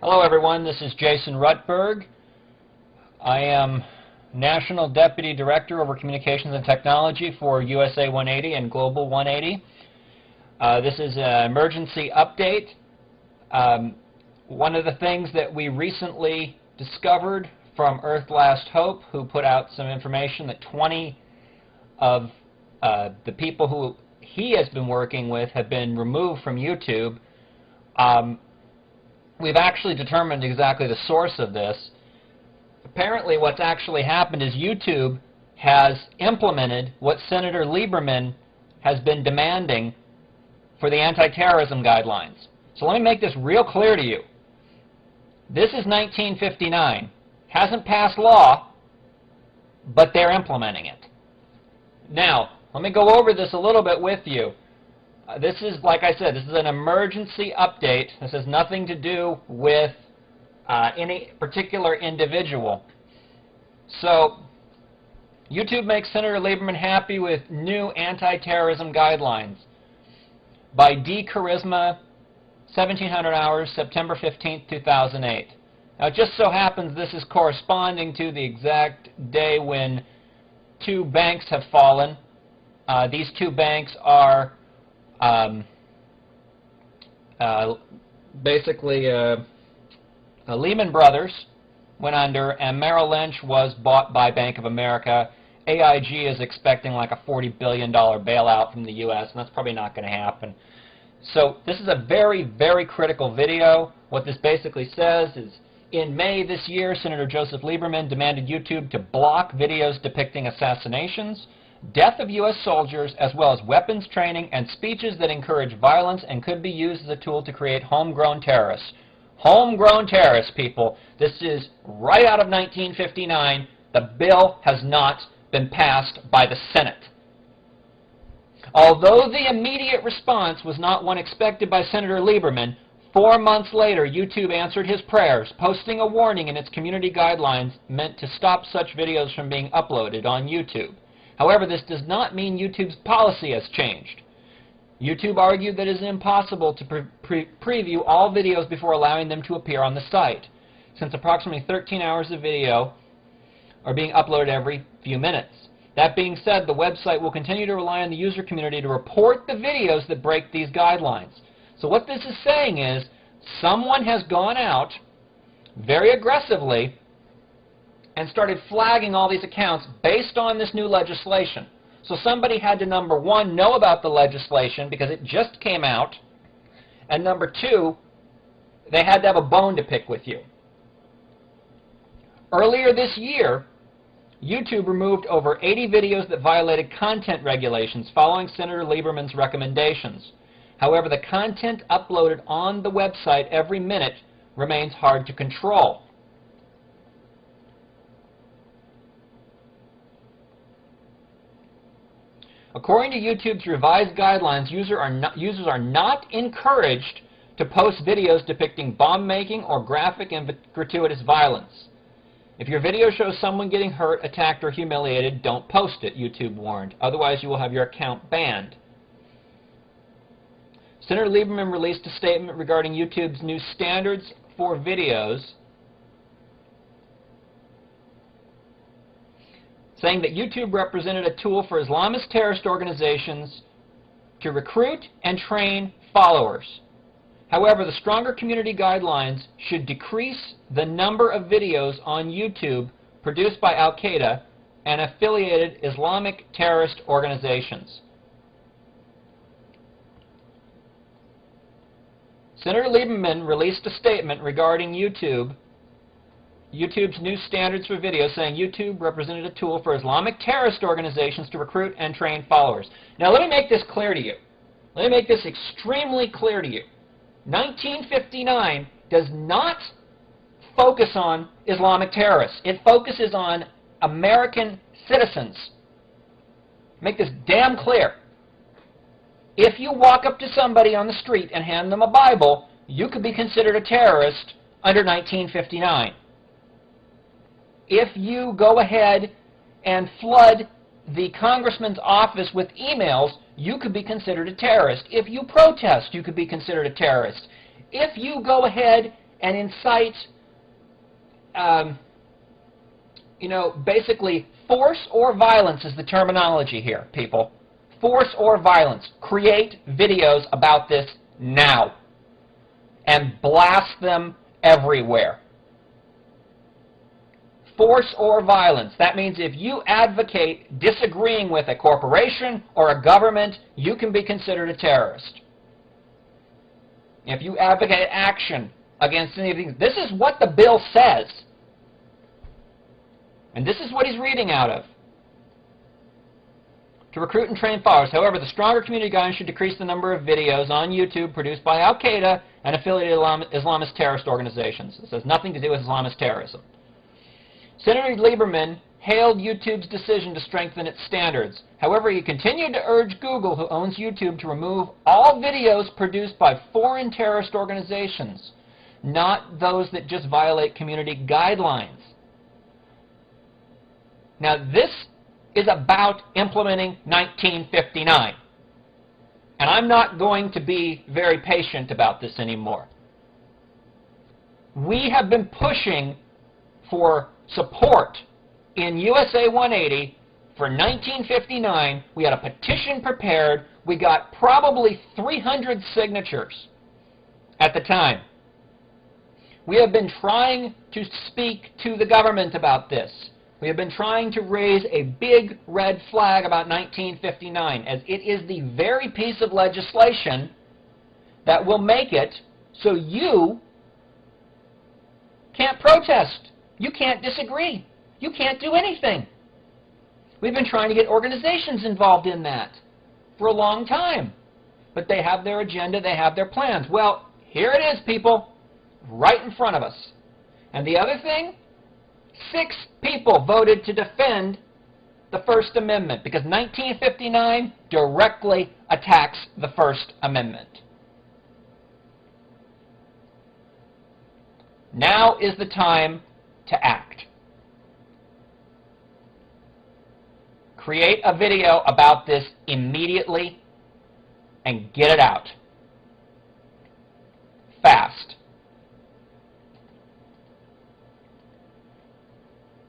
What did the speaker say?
Hello everyone, this is Jason Rutberg. I am National Deputy Director over Communications and Technology for USA 180 and Global 180. This is an emergency update. One of the things that we recently discovered from Earth Last Hope, who put out some information that 20 of the people who he has been working with have been removed from YouTube. We've actually determined exactly the source of this. Apparently what's actually happened is YouTube has implemented what Senator Lieberman has been demanding for the anti-terrorism guidelines. So let me make this real clear to you. This is 1959. Hasn't passed law, but they're implementing it. Now, let me go over this a little bit with you. This is, like I said, this is an emergency update. This has nothing to do with any particular individual. So, YouTube makes Senator Lieberman happy with new anti-terrorism guidelines. By D. Charisma, 1700 hours, September 15th, 2008. Now, it just so happens this is corresponding to the exact day when two banks have fallen. These two banks are basically Lehman Brothers went under, and Merrill Lynch was bought by Bank of America. AIG is expecting like a $40 billion bailout from the U.S., and that's probably not going to happen. So this is a very, very critical video. What this basically says is, in May this year, Senator Joseph Lieberman demanded YouTube to block videos depicting assassinations, death of U.S. soldiers, as well as weapons training and speeches that encourage violence and could be used as a tool to create homegrown terrorists. Homegrown terrorists, people. This is right out of 1959. The bill has not been passed by the Senate. Although the immediate response was not one expected by Senator Lieberman, 4 months later, YouTube answered his prayers, posting a warning in its community guidelines meant to stop such videos from being uploaded on YouTube. However, this does not mean YouTube's policy has changed. YouTube argued that it is impossible to preview all videos before allowing them to appear on the site, since approximately 13 hours of video are being uploaded every few minutes. That being said, the website will continue to rely on the user community to report the videos that break these guidelines. So what this is saying is, someone has gone out very aggressively and started flagging all these accounts based on this new legislation. So somebody had to, number one, know about the legislation because it just came out, and number two, they had to have a bone to pick with you. Earlier this year, YouTube removed over 80 videos that violated content regulations following Senator Lieberman's recommendations. However, the content uploaded on the website every minute remains hard to control. According to YouTube's revised guidelines, users are not encouraged to post videos depicting bomb-making or graphic and gratuitous violence. If your video shows someone getting hurt, attacked, or humiliated, don't post it, YouTube warned. Otherwise, you will have your account banned. Senator Lieberman released a statement regarding YouTube's new standards for videos, saying that YouTube represented a tool for Islamist terrorist organizations to recruit and train followers. However, the stronger community guidelines should decrease the number of videos on YouTube produced by Al-Qaeda and affiliated Islamic terrorist organizations. Senator Lieberman released a statement regarding YouTube's new standards for video, saying YouTube represented a tool for Islamic terrorist organizations to recruit and train followers. Now let me make this clear to you. Let me make this extremely clear to you. 1959 does not focus on Islamic terrorists. It focuses on American citizens. Make this damn clear. If you walk up to somebody on the street and hand them a Bible, you could be considered a terrorist under 1959. If you go ahead and flood the congressman's office with emails, you could be considered a terrorist. If you protest, you could be considered a terrorist. If you go ahead and incite, basically force or violence is the terminology here, people. Force or violence. Create videos about this now and blast them everywhere. Force or violence. That means if you advocate disagreeing with a corporation or a government, you can be considered a terrorist. If you advocate action against any of these, this is what the bill says. And this is what he's reading out of. To recruit and train followers. However, the stronger community guidance should decrease the number of videos on YouTube produced by Al-Qaeda and affiliated Islamist terrorist organizations. This has nothing to do with Islamist terrorism. Senator Lieberman hailed YouTube's decision to strengthen its standards. However, he continued to urge Google, who owns YouTube, to remove all videos produced by foreign terrorist organizations, not those that just violate community guidelines. Now, this is about implementing 1959. And I'm not going to be very patient about this anymore. We have been pushing for support in USA 180 for 1959. We had a petition prepared. We got probably 300 signatures at the time. We have been trying to speak to the government about this. We have been trying to raise a big red flag about 1959, as it is the very piece of legislation that will make it so you can't protest. You can't disagree. You can't do anything. We've been trying to get organizations involved in that for a long time. But they have their agenda, they have their plans. Well, here it is, people, right in front of us. And the other thing, 6 people voted to defend the First Amendment because 1959 directly attacks the First Amendment. Now is the time to act. Create a video about this immediately and get it out. Fast.